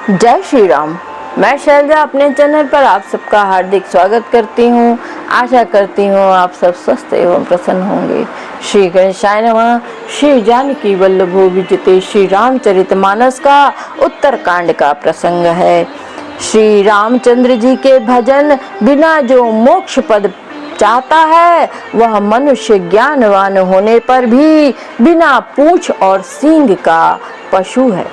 जय श्री राम। मैं शैलजा अपने चैनल पर आप सबका हार्दिक स्वागत करती हूँ। आशा करती हूँ आप सब स्वस्थ एवं प्रसन्न होंगे। श्री गणेशाय नमः। श्री जानकी वल्लभो विजयते श्री रामचरितमानस का उत्तरकांड का प्रसंग है। श्री रामचंद्र जी के भजन बिना जो मोक्ष पद चाहता है वह मनुष्य ज्ञानवान होने पर भी बिना पूंछ और सींग का पशु है।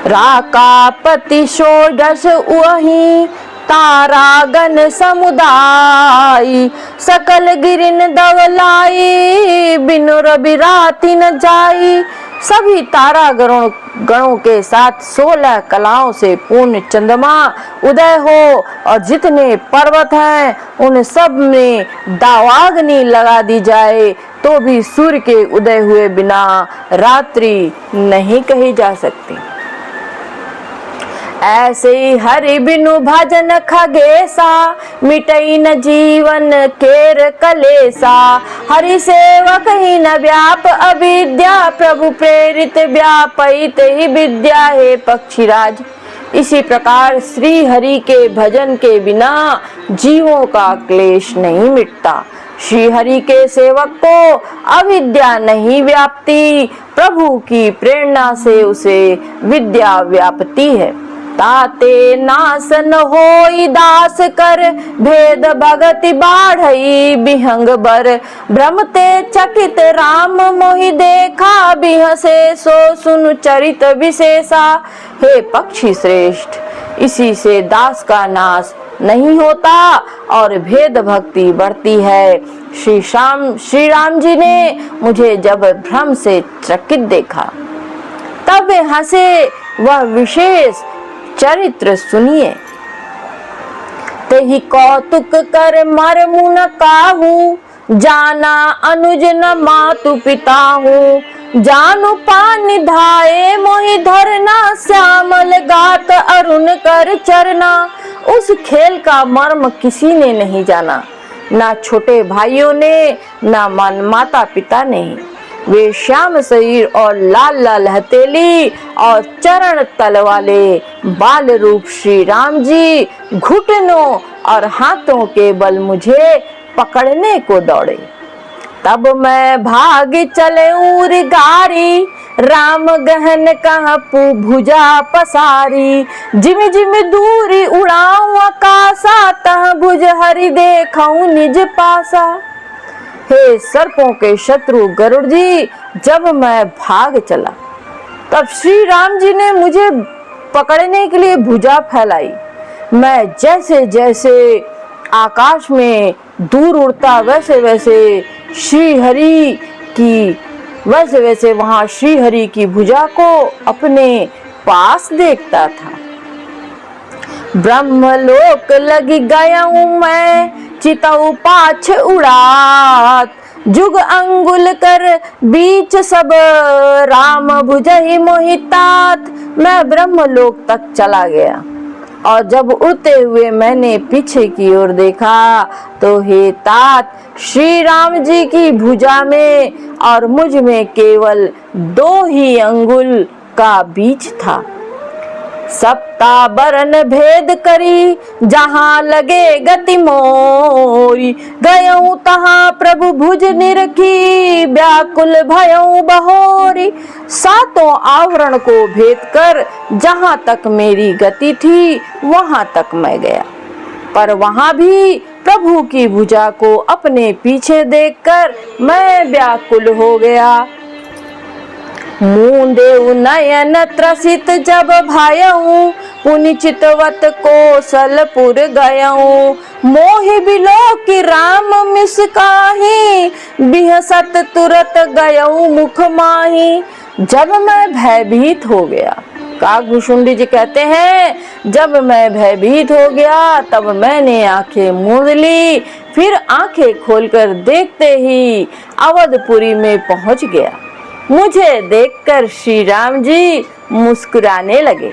राकापति षोडश वही तारागण समुदाय, सकल गिरिन दवलाई बिनु रवि राति न जाई। सभी तारा गणों के साथ 16 कलाओं से पूर्ण चंद्रमा उदय हो और जितने पर्वत हैं उन सब में दावाग्नि लगा दी जाए तो भी सूर्य के उदय हुए बिना रात्रि नहीं कही जा सकती। ऐसे ही हरि बिनु भजन खगेसा, मिटई न जीवन केर कलेसा। हरि सेवक ही न व्याप अविद्या, प्रभु प्रेरित व्यापित ही विद्या है पक्षीराज। इसी प्रकार श्री हरि के भजन के बिना जीवों का क्लेश नहीं मिटता। श्री हरि के सेवक को अविद्या नहीं व्यापती, प्रभु की प्रेरणा से उसे विद्या व्यापती है। ताते नासन होई दास कर, भेद भगति बाढ़ई बिहंग बर। भ्रमते चकित राम मोहि देखा, बिहसे सो सुन चरित विशेषा। हे पक्षी श्रेष्ठ, इसी से दास का नाश नहीं होता और भेद भक्ति बढ़ती है। श्री राम जी ने मुझे जब भ्रम से चकित देखा तब वे हंसे, वह विशेष चरित्र सुनिए। तेहि कौतुक कर मर मुन काहू, जाना अनुज न मातु पिता हूँ। जानु पानि धाये मोहि धरना, श्यामल गात अरुण कर चरना। उस खेल का मर्म किसी ने नहीं जाना, ना छोटे भाइयों ने, ना माता पिता ने। वे श्याम शरीर और लाल लाल हथेली और चरण तल वाले बाल रूप श्री राम जी घुटनों और हाथों के बल मुझे पकड़ने को दौड़े। तब मैं भाग चले उर गारी, राम गहन कहाँ भुजा पसारी। जिमि जिमि दूरी उड़ाऊं आकाशा, तह भुज हरि देखऊं निज पासा। हे सर्पों के शत्रु गरुड़ जी, जब मैं भाग चला तब श्री राम जी ने मुझे पकड़ने के लिए भुजा फैलाई। मैं जैसे जैसे आकाश में दूर उड़ता वैसे वैसे वहां श्री हरि की भुजा को अपने पास देखता था। ब्रह्मलोक लगी गया हूँ मैं, चितऊ पाछ उड़ात। जुग अंगुल कर बीच सब, राम भुजहि मोहितात। मैं ब्रह्मलोक तक चला गया और जब उड़ते हुए मैंने पीछे की ओर देखा तो हे तात, श्री राम जी की भुजा में और मुझ में केवल 2 ही अंगुल का बीच था। सप्ता बरन भेद करी, जहाँ लगे गति मोरी। गयऊं तहाँ प्रभु भुज निरखी, व्याकुल भयऊं बहोरी। 7 आवरण को भेद कर जहाँ तक मेरी गति थी वहाँ तक मैं गया, पर वहाँ भी प्रभु की भुजा को अपने पीछे देखकर मैं व्याकुल हो गया। मुंदेउ नयन त्रसित जब भयऊं, पुनि चितवत कौशलपुर गयऊं। मोहि बिलोकि राम मिस काहि, बिहसत तुरत गयऊं मुख माहि। जब मैं भयभीत हो गया, काकभूषुंडी जी कहते हैं, जब मैं भयभीत हो गया तब मैंने आंखें मूंद ली। फिर आंखें खोलकर देखते ही अवधपुरी में पहुंच गया। मुझे देखकर श्री राम जी मुस्कुराने लगे।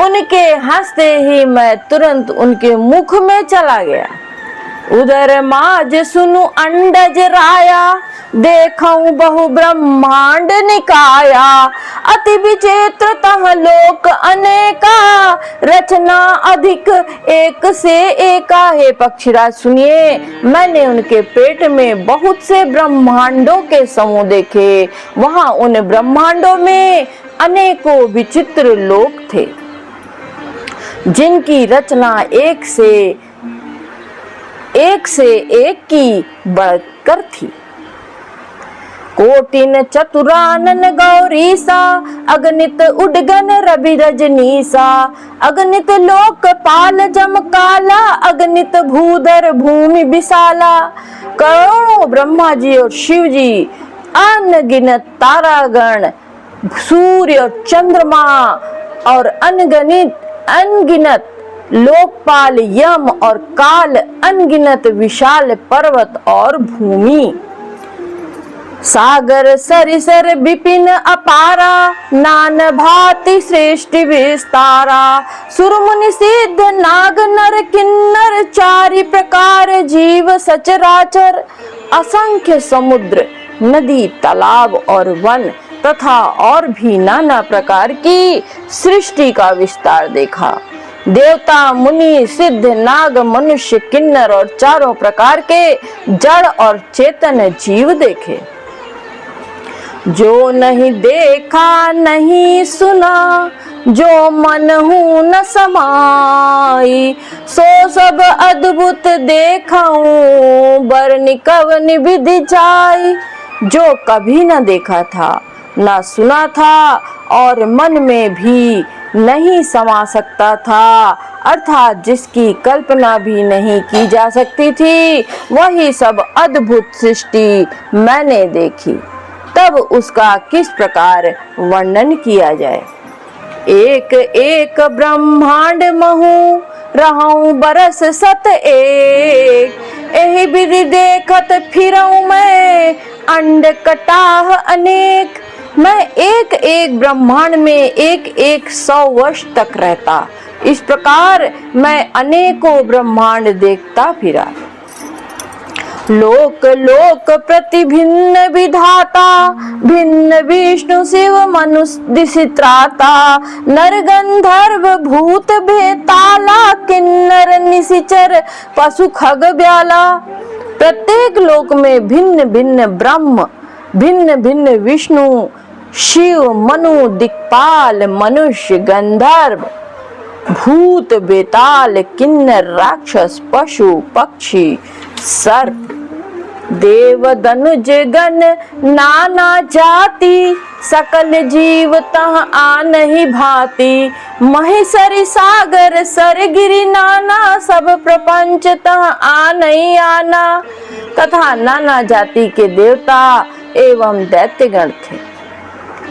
उनके हंसते ही मैं तुरंत उनके मुख में चला गया। उदर माज सुनु अंडज राया, देखऊं बहु ब्रह्मांड निकाया। अति विचित्र तह लोक अनेका, रचना अधिक एक से एका। हे पक्षीराज सुनिए, मैंने उनके पेट में बहुत से ब्रह्मांडों के समूह देखे। वहां उन ब्रह्मांडों में अनेकों विचित्र लोक थे, जिनकी रचना एक से एक की बढ़कर थी। कोटिन चतुरानन गौरीसा, अगणित उडगन रवि रजनीसा। अगणित लोकपाल जमकाला, अगणित भूधर भूमि विशाला। करोड़ों ब्रह्मा जी और शिव जी, अनगिनत तारागण, सूर्य और चंद्रमा और अनगिनत लोकपाल यम और काल, अनगिनत विशाल पर्वत और भूमि। सागर सरिसर विपिन अपारा, नान भांति सृष्टि विस्तारा। सुर मुनि सिद्ध नाग नर किन्नर, चारि प्रकार जीव सचराचर। असंख्य समुद्र, नदी, तालाब और वन तथा और भी नाना प्रकार की सृष्टि का विस्तार देखा। देवता, मुनि, सिद्ध, नाग, मनुष्य, किन्नर और चारों प्रकार के जड़ और चेतन जीव देखे। जो नहीं देखा नहीं सुना, जो मन हूं न समाई। सो सब अद्भुत देखऊं, बरनि कवनि विधि जाई। जो कभी न देखा था, न सुना था और मन में भी नहीं समा सकता था, अर्थात जिसकी कल्पना भी नहीं की जा सकती थी, वही सब अद्भुत सृष्टि मैंने देखी। तब उसका किस प्रकार वर्णन किया जाए। एक एक ब्रह्मांड महू, रहूं बरस सत एक। एहि विधि देखत फिरऊं मैं, अंड कटाह अनेक। मैं एक एक ब्रह्मांड में एक एक 100 वर्ष तक रहता। इस प्रकार मैं अनेकों ब्रह्मांड देखता फिरा। लोक लोक प्रति भिन्न विधाता, भिन्न विष्णु शिव मनुष्य दिशित्राता। नर गंधर्व भूत भेताला, किन्नर निशिचर पशु खग ब्याला। प्रत्येक लोक में भिन्न भिन्न ब्रह्म, भिन्न भिन्न विष्णु, शिव, मनु, दिक्पाल, मनुष्य, गंधर्व, भूत, बेताल, किन्नर, राक्षस, पशु, पक्षी, सर्प, देव, दनुज गण, नाना जाति। सकल जीव तह आनहि भांति। महेशरि सागर सर गिरि नाना, सब प्रपंच तह आनहि आना। तथा नाना जाति के देवता एवं दैत्यगण थे।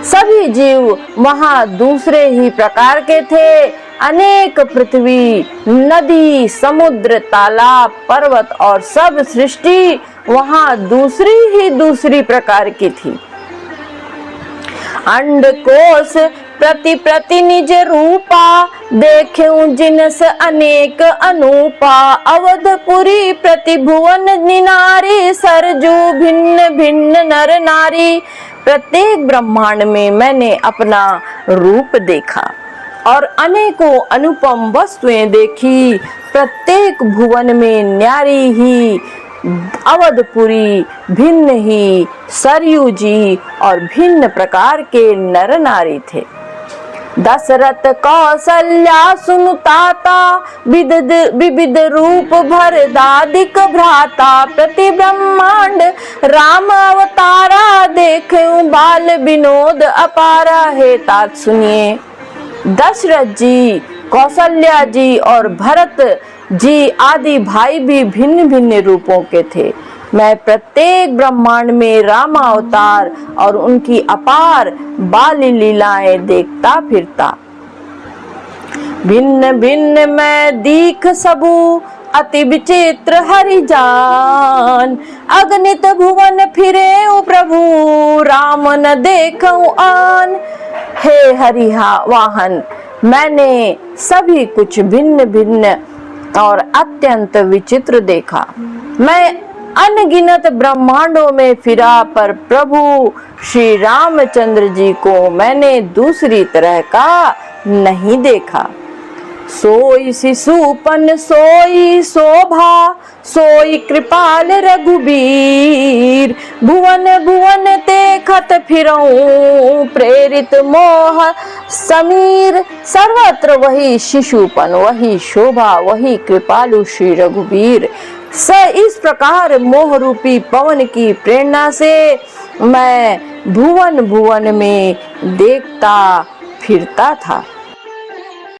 सभी जीव वहां दूसरे ही प्रकार के थे। अनेक पृथ्वी, नदी, समुद्र, तालाब, पर्वत और सब सृष्टि वहां दूसरी प्रकार की थी। अंड कोश प्रति प्रति निज रूपा, देखें जिनस अनेक अनूपा। अवधपुरी प्रति भुवन निनारी, सरजू भिन्न भिन्न नर नारी। प्रत्येक ब्रह्मांड में मैंने अपना रूप देखा और अनेकों अनुपम वस्तुएं देखी। प्रत्येक भुवन में न्यारी ही, अवधपुरी भिन्न ही, सरयू जी और भिन्न प्रकार के नर नारी थे। दशरथ कौशल्या सुनुताता, विविध रूप भरदादिक भ्राता। प्रति ब्रह्मांड राम अवतारा, देखें बाल विनोद अपारा। हे तात सुनिए, दशरथ जी, कौशल्या जी और भरत जी आदि भाई भी भिन्न भिन्न रूपों के थे। मैं प्रत्येक ब्रह्मांड में राम अवतार और उनकी अपार बाल लीलाएं देखता फिरता। भिन्न भिन्न मैं दीख सबू, अति विचित्र हरि जान। अगणित भुवन फिरे प्रभु, राम न देखऊं आन। हे हरि वाहन, मैंने सभी कुछ भिन्न भिन्न और अत्यंत विचित्र देखा। मैं अनगिनत ब्रह्मांडों में फिरा, पर प्रभु श्री रामचंद्र जी को मैंने दूसरी तरह का नहीं देखा। सोई शिशुपन सोई शोभा, सोई कृपाल रघुबीर, भुवन भुवन देखत फिरऊं, प्रेरित मोह समीर। सर्वत्र वही शिशुपन, वही शोभा, वही कृपालु श्री रघुबीर। इस प्रकार मोह रूपी पवन की प्रेरणा से मैं भुवन भुवन में देखता फिरता था।